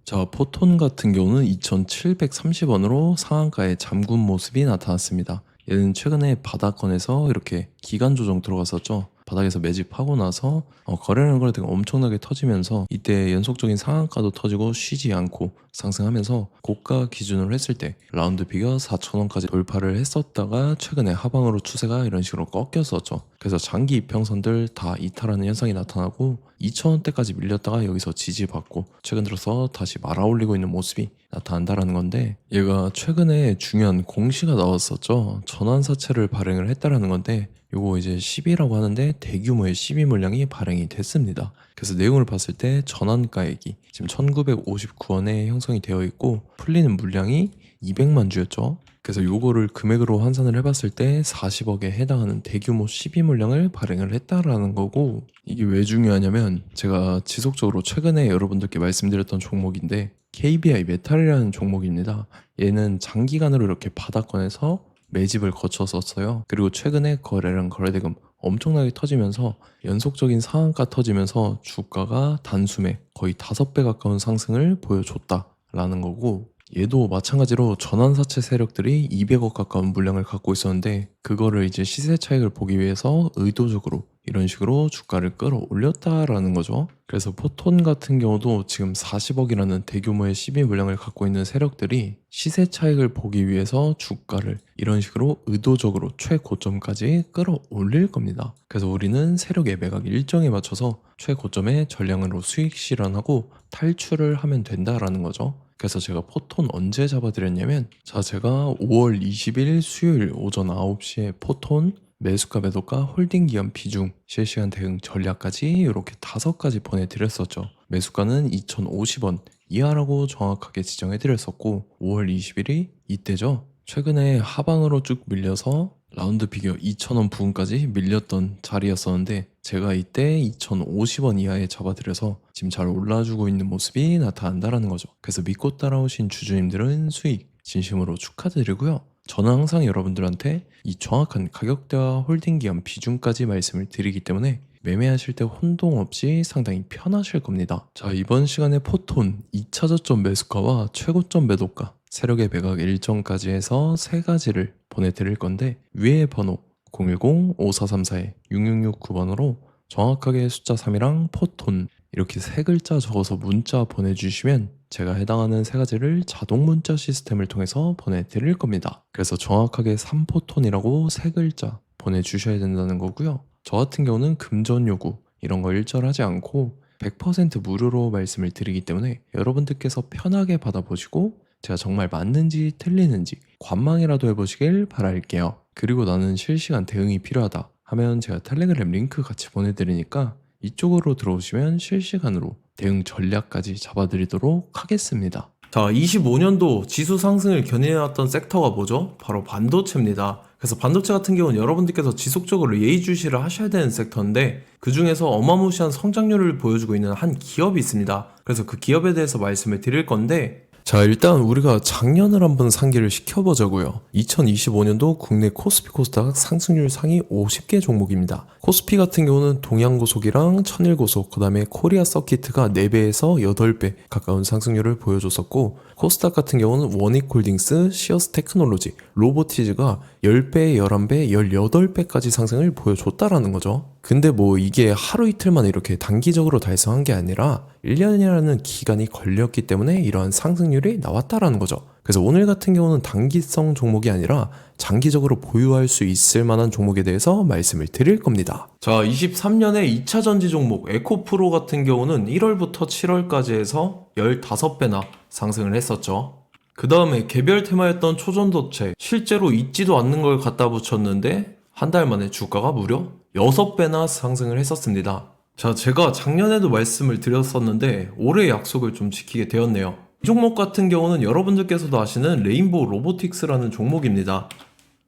자, 포톤 같은 경우는 2,730원으로 상한가에 잠근 모습이 나타났습니다. 얘는 최근에 바닥권에서 이렇게 기간 조정 들어갔었죠. 바닥에서 매집하고 나서 거래량 거래대가 엄청나게 터지면서 이때 연속적인 상한가도 터지고 쉬지 않고 상승하면서 고가 기준으로 했을 때 라운드 비가 4,000원까지 돌파를 했었다가 최근에 하방으로 추세가 이런 식으로 꺾였었죠. 그래서 장기 이평선들 다 이탈하는 현상이 나타나고 2,000원대까지 밀렸다가 여기서 지지받고 최근 들어서 다시 말아올리고 있는 모습이 나타난다라는 건데, 얘가 최근에 중요한 공시가 나왔었죠. 전환사채를 발행을 했다라는 건데, 요거 이제 10이라고 하는데 대규모의 12 물량이 발행이 됐습니다. 그래서 내용을 봤을 때 전환가액이 지금 1959원에 형성이 되어 있고 풀리는 물량이 200만 주였죠. 그래서 요거를 금액으로 환산을 해봤을 때 40억에 해당하는 대규모 12 물량을 발행을 했다라는 거고, 이게 왜 중요하냐면 제가 지속적으로 최근에 여러분들께 말씀드렸던 종목인데 KBI 메탈이라는 종목입니다. 얘는 장기간으로 이렇게 바닥권에서 매집을 거쳤었어요. 그리고 최근에 거래량 거래대금 엄청나게 터지면서 연속적인 상한가 터지면서 주가가 단숨에 거의 5배 가까운 상승을 보여줬다라는 거고, 얘도 마찬가지로 전환사채 세력들이 200억 가까운 물량을 갖고 있었는데 그거를 이제 시세 차익을 보기 위해서 의도적으로 이런 식으로 주가를 끌어올렸다라는 거죠. 그래서 포톤 같은 경우도 지금 40억이라는 대규모의 12 물량을 갖고 있는 세력들이 시세 차익을 보기 위해서 주가를 이런 식으로 의도적으로 최고점까지 끌어올릴 겁니다. 그래서 우리는 세력의 매각 일정에 맞춰서 최고점의 전량으로 수익 실현하고 탈출을 하면 된다라는 거죠. 그래서 제가 포톤 언제 잡아드렸냐면, 자, 제가 5월 20일 수요일 오전 9시에 포톤 매수가 매도가 홀딩 기간 비중 실시간 대응 전략까지 이렇게 5가지 보내드렸었죠. 매수가는 2,050원 이하라고 정확하게 지정해드렸었고 5월 20일이 이때죠. 최근에 하방으로 쭉 밀려서 라운드 비교 2,000원 부근까지 밀렸던 자리였었는데 제가 이때 2,050원 이하에 잡아드려서 지금 잘 올라주고 있는 모습이 나타난다라는 거죠. 그래서 믿고 따라오신 주주님들은 수익 진심으로 축하드리고요. 저는 항상 여러분들한테 이 정확한 가격대와 홀딩 기간 비중까지 말씀을 드리기 때문에 매매하실 때 혼동 없이 상당히 편하실 겁니다. 자, 이번 시간에 포톤 2차 저점 매수가와 최고점 매도가 세력의 매각 일정까지 해서 3가지를 보내드릴 건데, 위에 번호 010-5434-6669번으로 정확하게 숫자 3이랑 포톤 이렇게 3글자 적어서 문자 보내주시면 제가 해당하는 3가지를 자동 문자 시스템을 통해서 보내드릴 겁니다. 그래서 정확하게 3포톤이라고 3글자 보내주셔야 된다는 거고요. 저 같은 경우는 금전 요구 이런 거 일절하지 않고 100% 무료로 말씀을 드리기 때문에 여러분들께서 편하게 받아보시고 제가 정말 맞는지 틀리는지 관망이라도 해보시길 바랄게요. 그리고 나는 실시간 대응이 필요하다 하면 제가 텔레그램 링크 같이 보내드리니까 이쪽으로 들어오시면 실시간으로 대응 전략까지 잡아드리도록 하겠습니다. 자, 25년도 지수 상승을 견인해왔던 섹터가 뭐죠? 바로 반도체입니다. 그래서 반도체 같은 경우는 여러분들께서 지속적으로 예의주시를 하셔야 되는 섹터인데 그 중에서 어마무시한 성장률을 보여주고 있는 한 기업이 있습니다. 그래서 그 기업에 대해서 말씀을 드릴 건데, 자, 일단 우리가 작년을 한번 상기를 시켜보자고요. 2025년도 국내 코스피 코스닥 상승률 상위 50개 종목입니다. 코스피 같은 경우는 동양고속이랑 천일고속, 그 다음에 코리아 서키트가 4배에서 8배 가까운 상승률을 보여줬었고, 코스닥 같은 경우는 원익홀딩스, 시어스 테크놀로지, 로보티즈가 10배, 11배, 18배까지 상승을 보여줬다라는 거죠. 근데 뭐 이게 하루 이틀만 이렇게 단기적으로 달성한 게 아니라 1년이라는 기간이 걸렸기 때문에 이러한 상승률이 나왔다라는 거죠. 그래서 오늘 같은 경우는 단기성 종목이 아니라 장기적으로 보유할 수 있을 만한 종목에 대해서 말씀을 드릴 겁니다. 자, 23년에 2차 전지 종목 에코프로 같은 경우는 1월부터 7월까지 해서 15배나 상승을 했었죠. 그 다음에 개별 테마였던 초전도체, 실제로 있지도 않는 걸 갖다 붙였는데 한 달 만에 주가가 무려 6배나 상승을 했었습니다. 자, 제가 작년에도 말씀을 드렸었는데 올해 약속을 좀 지키게 되었네요. 이 종목 같은 경우는 여러분들께서도 아시는 레인보우 로보틱스라는 종목입니다.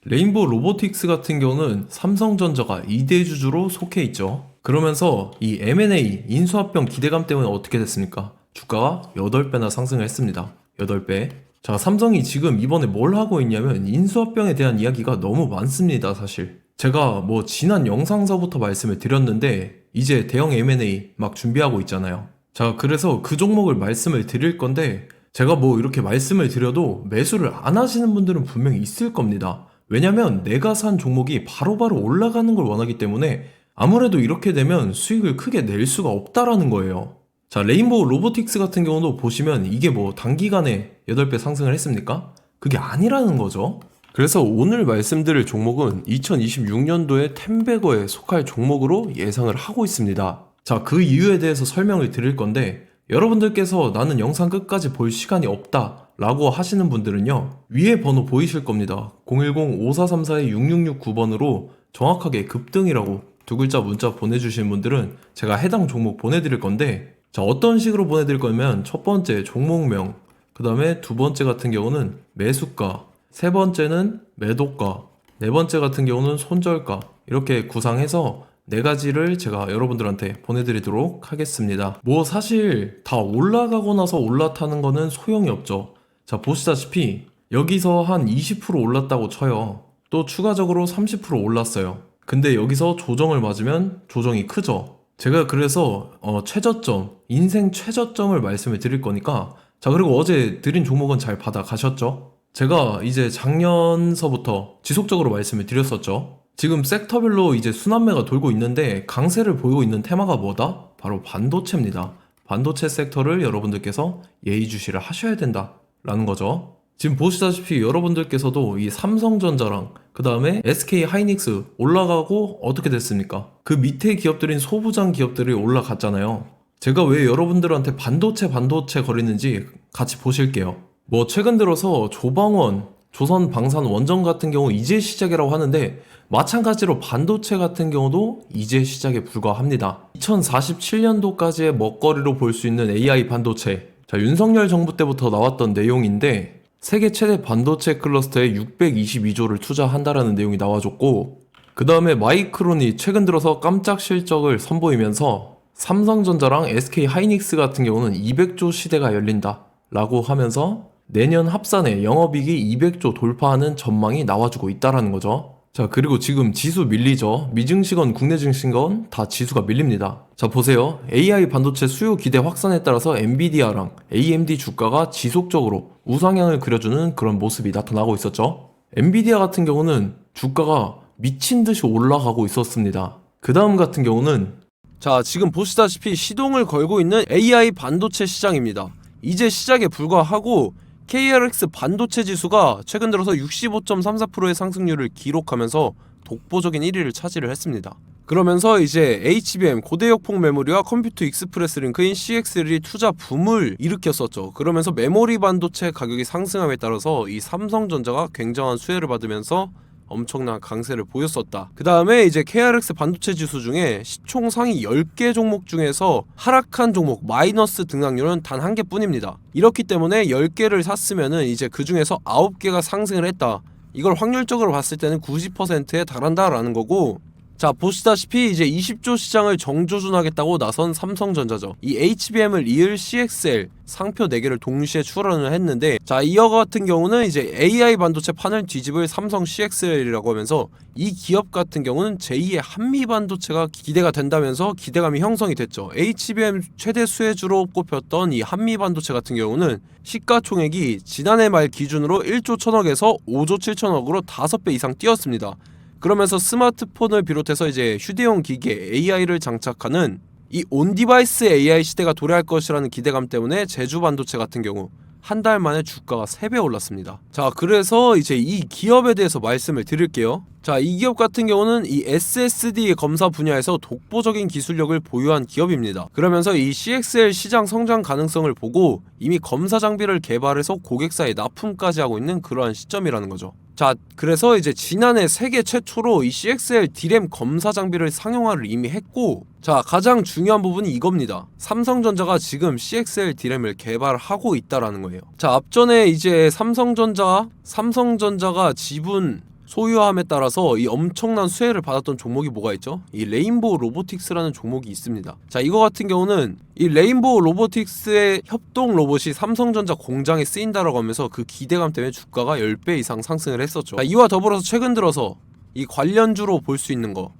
레인보우 로보틱스 같은 경우는 삼성전자가 2대 주주로 속해 있죠. 그러면서 이 M&A 인수합병 기대감 때문에 어떻게 됐습니까? 주가가 8배나 상승을 했습니다. 8배. 자, 삼성이 지금 이번에 뭘 하고 있냐면 인수합병에 대한 이야기가 너무 많습니다, 사실. 제가 지난 영상서부터 말씀을 드렸는데 이제 대형 M&A 막 준비하고 있잖아요. 자, 그래서 그 종목을 말씀을 드릴 건데 제가 뭐 이렇게 말씀을 드려도 매수를 안 하시는 분들은 분명히 있을 겁니다. 왜냐면 내가 산 종목이 바로바로 올라가는 걸 원하기 때문에 아무래도 이렇게 되면 수익을 크게 낼 수가 없다라는 거예요. 자, 레인보우 로보틱스 같은 경우도 보시면 이게 뭐 단기간에 8배 상승을 했습니까? 그게 아니라는 거죠. 그래서 오늘 말씀드릴 종목은 2026년도에 텐베거에 속할 종목으로 예상을 하고 있습니다. 자, 그 이유에 대해서 설명을 드릴 건데 여러분들께서 나는 영상 끝까지 볼 시간이 없다 라고 하시는 분들은요, 위에 번호 보이실 겁니다. 010-5434-6669번으로 정확하게 급등이라고 두 글자 문자 보내주시는 분들은 제가 해당 종목 보내드릴 건데, 자, 어떤 식으로 보내드릴 거냐면 첫 번째 종목명, 그 다음에 두 번째 같은 경우는 매수가, 세 번째는 매도가, 네 번째 같은 경우는 손절가, 이렇게 구상해서 네 가지를 제가 여러분들한테 보내드리도록 하겠습니다. 뭐 사실 다 올라가고 나서 올라타는 거는 소용이 없죠. 자, 보시다시피 여기서 한 20% 올랐다고 쳐요. 또 추가적으로 30% 올랐어요. 근데 여기서 조정을 맞으면 조정이 크죠. 제가 그래서 최저점, 인생 최저점을 말씀을 드릴 거니까, 자, 그리고 어제 드린 종목은 잘 받아 가셨죠? 제가 이제 작년서부터 지속적으로 말씀을 드렸었죠. 지금 섹터별로 이제 순환매가 돌고 있는데 강세를 보이고 있는 테마가 뭐다? 바로 반도체입니다. 반도체 섹터를 여러분들께서 예의주시를 하셔야 된다라는 거죠. 지금 보시다시피 여러분들께서도 이 삼성전자랑 그 다음에 SK 하이닉스 올라가고 어떻게 됐습니까? 그 밑에 기업들인 소부장 기업들이 올라갔잖아요. 제가 왜 여러분들한테 반도체 거리는지 같이 보실게요. 뭐 최근 들어서 조방원, 조선방산 원전 같은 경우 이제 시작이라고 하는데 마찬가지로 반도체 같은 경우도 이제 시작에 불과합니다. 2047년도까지의 먹거리로 볼 수 있는 AI 반도체. 자, 윤석열 정부 때부터 나왔던 내용인데 세계 최대 반도체 클러스터에 622조를 투자한다라는 내용이 나와줬고, 그 다음에 마이크론이 최근 들어서 깜짝 실적을 선보이면서 삼성전자랑 SK 하이닉스 같은 경우는 200조 시대가 열린다 라고 하면서 내년 합산에 영업이익이 200조 돌파하는 전망이 나와주고 있다라는 거죠. 자, 그리고 지금 지수 밀리죠. 미증시건 국내 증시건 다 지수가 밀립니다. 자, 보세요. AI 반도체 수요 기대 확산에 따라서 엔비디아랑 AMD 주가가 지속적으로 우상향을 그려주는 그런 모습이 나타나고 있었죠. 엔비디아 같은 경우는 주가가 미친 듯이 올라가고 있었습니다. 그 다음 같은 경우는, 자, 지금 보시다시피 시동을 걸고 있는 AI 반도체 시장입니다. 이제 시작에 불과하고 KRX 반도체 지수가 최근 들어서 65.34%의 상승률을 기록하면서 독보적인 1위를 차지를 했습니다. 그러면서 이제 HBM 고대역폭 메모리와 컴퓨터 익스프레스 링크인 CXL이 투자 붐을 일으켰었죠. 그러면서 메모리 반도체 가격이 상승함에 따라서 이 삼성전자가 굉장한 수혜를 받으면서 엄청난 강세를 보였었다. 그 다음에 이제 KRX 반도체 지수 중에 시총 상위 10개 종목 중에서 하락한 종목 마이너스 등락률은 단 1개뿐입니다. 이렇기 때문에 10개를 샀으면은 이제 그 중에서 9개가 상승을 했다. 이걸 확률적으로 봤을 때는 90%에 달한다라는 거고, 자, 보시다시피 이제 20조 시장을 정조준하겠다고 나선 삼성전자죠. 이 HBM을 이을 CXL 상표 4개를 동시에 출원을 했는데, 자, 이어 같은 경우는 이제 AI 반도체 판을 뒤집을 삼성 CXL이라고 하면서 이 기업 같은 경우는 제2의 한미 반도체가 기대가 된다면서 기대감이 형성이 됐죠. HBM 최대 수혜주로 꼽혔던 이 한미 반도체 같은 경우는 시가총액이 지난해 말 기준으로 1조 1000억에서 5조 7천억으로 5배 이상 뛰었습니다. 그러면서 스마트폰을 비롯해서 이제 휴대용 기기에 AI를 장착하는 이 온디바이스 AI 시대가 도래할 것이라는 기대감 때문에 제주 반도체 같은 경우 한 달 만에 주가가 3배 올랐습니다. 자, 그래서 이제 이 기업에 대해서 말씀을 드릴게요. 자, 이 기업 같은 경우는 이 SSD 검사 분야에서 독보적인 기술력을 보유한 기업입니다. 그러면서 이 CXL 시장 성장 가능성을 보고 이미 검사 장비를 개발해서 고객사에 납품까지 하고 있는 그러한 시점이라는 거죠. 자, 그래서 이제 지난해 세계 최초로 이 CXL D램 검사 장비를 상용화를 이미 했고, 자, 가장 중요한 부분이 이겁니다. 삼성전자가 지금 CXL D램을 개발하고 있다라는 거예요. 자, 앞전에 이제 삼성전자가 지분 소유함에 따라서 이 엄청난 수혜를 받았던 종목이 뭐가 있죠? 이 레인보우 로보틱스라는 종목이 있습니다. 자, 이거 같은 경우는 이 레인보우 로보틱스의 협동 로봇이 삼성전자 공장에 쓰인다라고 하면서 그 기대감 때문에 주가가 10배 이상 상승을 했었죠. 자, 이와 더불어서 최근 들어서 이 관련주로 볼 수 있는 거,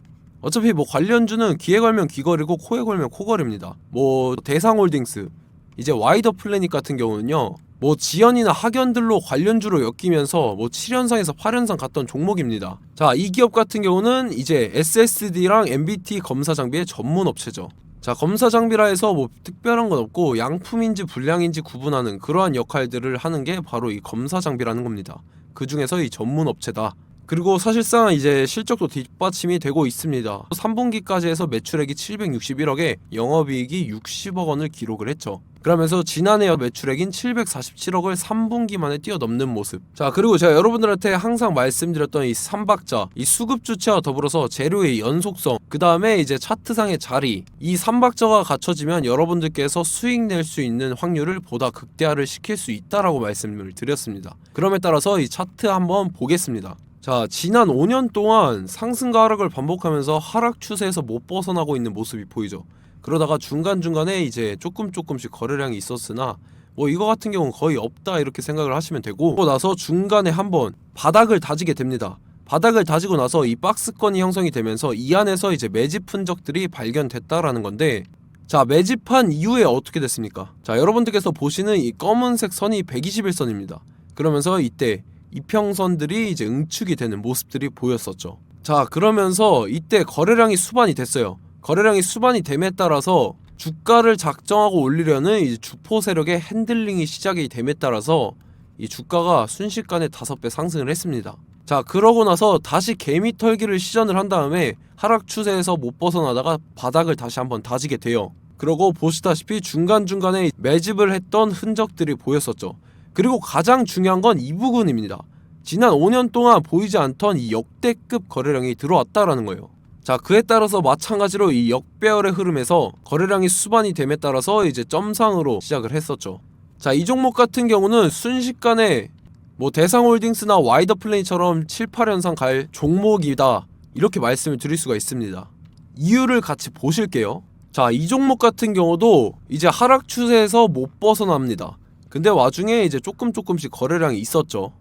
어차피 뭐 관련주는 귀에 걸면 귀걸이고 코에 걸면 코걸이입니다. 뭐 대상홀딩스, 이제 와이더 플래닛 같은 경우는요, 뭐 지연이나 학연들로 관련주로 엮이면서 뭐 7연상에서 8연상 갔던 종목입니다. 자, 이 기업 같은 경우는 이제 SSD랑 MBT 검사 장비의 전문 업체죠. 자, 검사 장비라 해서 뭐 특별한 건 없고 양품인지 불량인지 구분하는 그러한 역할들을 하는 게 바로 이 검사 장비라는 겁니다. 그 중에서 이 전문 업체다. 그리고 사실상 이제 실적도 뒷받침이 되고 있습니다. 3분기까지 해서 매출액이 761억에 영업이익이 60억 원을 기록을 했죠. 그러면서 지난해 매출액인 747억을 3분기 만에 뛰어넘는 모습. 자, 그리고 제가 여러분들한테 항상 말씀드렸던 이 3박자, 이 수급 주체와 더불어서 재료의 연속성, 그 다음에 이제 차트상의 자리, 이 3박자가 갖춰지면 여러분들께서 수익 낼 수 있는 확률을 보다 극대화를 시킬 수 있다라고 말씀을 드렸습니다. 그럼에 따라서 이 차트 한번 보겠습니다. 자, 지난 5년 동안 상승과 하락을 반복하면서 하락 추세에서 못 벗어나고 있는 모습이 보이죠. 그러다가 중간중간에 이제 조금씩 거래량이 있었으나 뭐 이거 같은 경우는 거의 없다 이렇게 생각을 하시면 되고, 그러고 나서 중간에 한번 바닥을 다지게 됩니다. 바닥을 다지고 나서 이 박스권이 형성이 되면서 이 안에서 이제 매집 흔적들이 발견됐다라는 건데, 자, 매집한 이후에 어떻게 됐습니까? 자, 여러분들께서 보시는 이 검은색 선이 121선입니다. 그러면서 이때 이평선들이 이제 응축이 되는 모습들이 보였었죠. 자, 그러면서 이때 거래량이 수반이 됐어요. 거래량이 수반이 됨에 따라서 주가를 작정하고 올리려는 이제 주포 세력의 핸들링이 시작이 됨에 따라서 이 주가가 순식간에 5배 상승을 했습니다. 자, 그러고 나서 다시 개미 털기를 시전을 한 다음에 하락 추세에서 못 벗어나다가 바닥을 다시 한번 다지게 돼요. 그러고 보시다시피 중간중간에 매집을 했던 흔적들이 보였었죠. 그리고 가장 중요한 건 이 부분입니다. 지난 5년 동안 보이지 않던 이 역대급 거래량이 들어왔다라는 거예요. 자, 그에 따라서 마찬가지로 이 역배열의 흐름에서 거래량이 수반이 됨에 따라서 이제 점상으로 시작을 했었죠. 자, 이 종목 같은 경우는 순식간에 뭐 대상홀딩스나 와이더 플래닛처럼 7, 8연상 갈 종목이다 이렇게 말씀을 드릴 수가 있습니다. 이유를 같이 보실게요. 자, 이 종목 같은 경우도 이제 하락 추세에서 못 벗어납니다. 근데 와중에 이제 조금씩 거래량이 있었죠.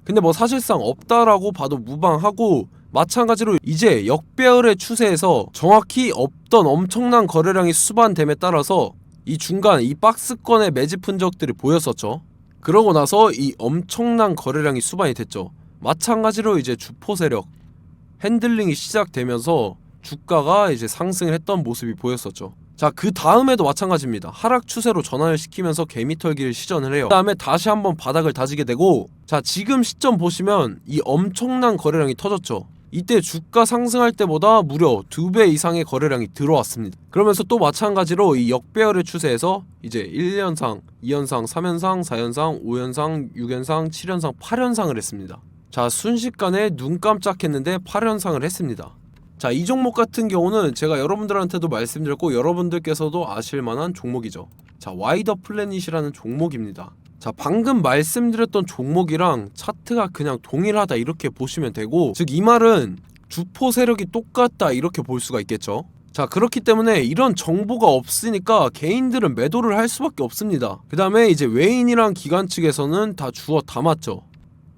근데 뭐 사실상 없다라고 봐도 무방하고, 마찬가지로 이제 역배열의 추세에서 정확히 없던 엄청난 거래량이 수반됨에 따라서 이 중간 이 박스권의 매집 흔적들이 보였었죠. 그러고 나서 이 엄청난 거래량이 수반이 됐죠. 마찬가지로 이제 주포 세력 핸들링이 시작되면서 주가가 이제 상승을 했던 모습이 보였었죠. 자, 그 다음에도 마찬가지입니다. 하락 추세로 전환을 시키면서 개미털기를 시전을 해요. 그 다음에 다시 한번 바닥을 다지게 되고, 자, 지금 시점 보시면 이 엄청난 거래량이 터졌죠. 이때 주가 상승할 때보다 무려 2배 이상의 거래량이 들어왔습니다. 그러면서 또 마찬가지로 이 역배열의 추세에서 이제 1연상, 2연상, 3연상, 4연상, 5연상, 6연상, 7연상, 8연상을 했습니다. 자, 순식간에 눈 깜짝했는데 8연상을 했습니다. 자, 이 종목 같은 경우는 제가 여러분들한테도 말씀드렸고 여러분들께서도 아실만한 종목이죠. 자, 와이더 플래닛이라는 종목입니다. 자, 방금 말씀드렸던 종목이랑 차트가 그냥 동일하다 이렇게 보시면 되고, 즉 이 말은 주포 세력이 똑같다 이렇게 볼 수가 있겠죠. 자, 그렇기 때문에 이런 정보가 없으니까 개인들은 매도를 할 수밖에 없습니다. 그 다음에 이제 외인이랑 기관 측에서는 다 주워 담았죠.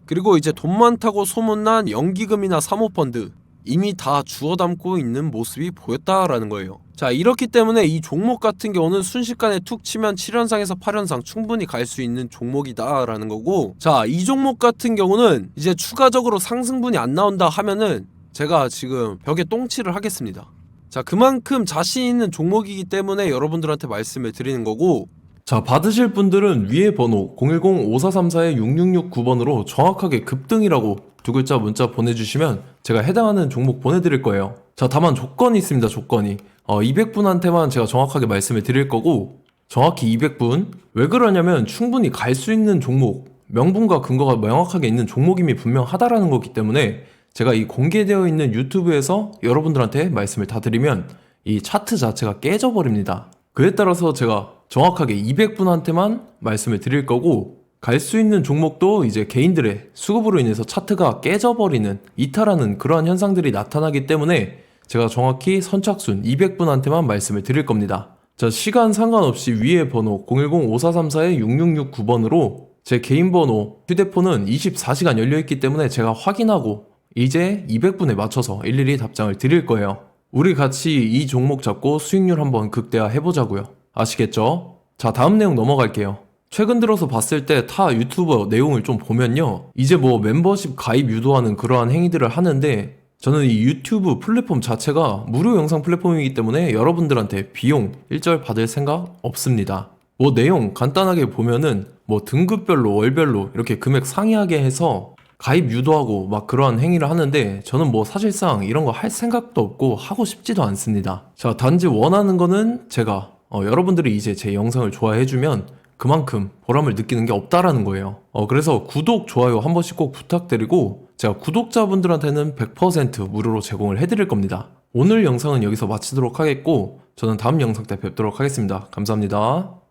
그리고 이제 돈 많다고 소문난 연기금이나 사모펀드 이미 다 주워 담고 있는 모습이 보였다라는 거예요. 자, 이렇기 때문에 이 종목 같은 경우는 순식간에 툭 치면 7연상에서 8연상 충분히 갈 수 있는 종목이다 라는 거고, 자, 이 종목 같은 경우는 이제 추가적으로 상승분이 안 나온다 하면은 제가 지금 벽에 똥칠을 하겠습니다. 자, 그만큼 자신 있는 종목이기 때문에 여러분들한테 말씀을 드리는 거고, 자, 받으실 분들은 위에 번호 010-5434-6669번으로 정확하게 급등이라고 두 글자 문자 보내주시면 제가 해당하는 종목 보내드릴 거예요. 자, 다만 조건이 있습니다. 조건이 200분한테만 제가 정확하게 말씀을 드릴 거고, 정확히 200분. 왜 그러냐면 충분히 갈 수 있는 종목, 명분과 근거가 명확하게 있는 종목임이 분명하다라는 거기 때문에 제가 이 공개되어 있는 유튜브에서 여러분들한테 말씀을 다 드리면 이 차트 자체가 깨져버립니다. 그에 따라서 제가 정확하게 200분한테만 말씀을 드릴 거고, 갈 수 있는 종목도 이제 개인들의 수급으로 인해서 차트가 깨져버리는, 이탈하는 그러한 현상들이 나타나기 때문에 제가 정확히 선착순 200분한테만 말씀을 드릴 겁니다. 자, 시간 상관없이 위에 번호 010-5434-6669번으로 제 개인 번호, 휴대폰은 24시간 열려있기 때문에 제가 확인하고 이제 200분에 맞춰서 일일이 답장을 드릴 거예요. 우리 같이 이 종목 잡고 수익률 한번 극대화 해보자고요. 아시겠죠? 자, 다음 내용 넘어갈게요. 최근 들어서 봤을 때 타 유튜버 내용을 좀 보면요. 이제 뭐 멤버십 가입 유도하는 그러한 행위들을 하는데 저는 이 유튜브 플랫폼 자체가 무료 영상 플랫폼이기 때문에 여러분들한테 비용 일절 받을 생각 없습니다. 뭐 내용 간단하게 보면은 뭐 등급별로 월별로 이렇게 금액 상이하게 해서 가입 유도하고 막 그러한 행위를 하는데 저는 뭐 사실상 이런 거 할 생각도 없고 하고 싶지도 않습니다. 자, 단지 원하는 거는 제가 여러분들이 이제 제 영상을 좋아해주면 그만큼 보람을 느끼는 게 없다라는 거예요. 그래서 구독, 좋아요 한 번씩 꼭 부탁드리고 제가 구독자분들한테는 100% 무료로 제공을 해드릴 겁니다. 오늘 영상은 여기서 마치도록 하겠고 저는 다음 영상 때 뵙도록 하겠습니다. 감사합니다.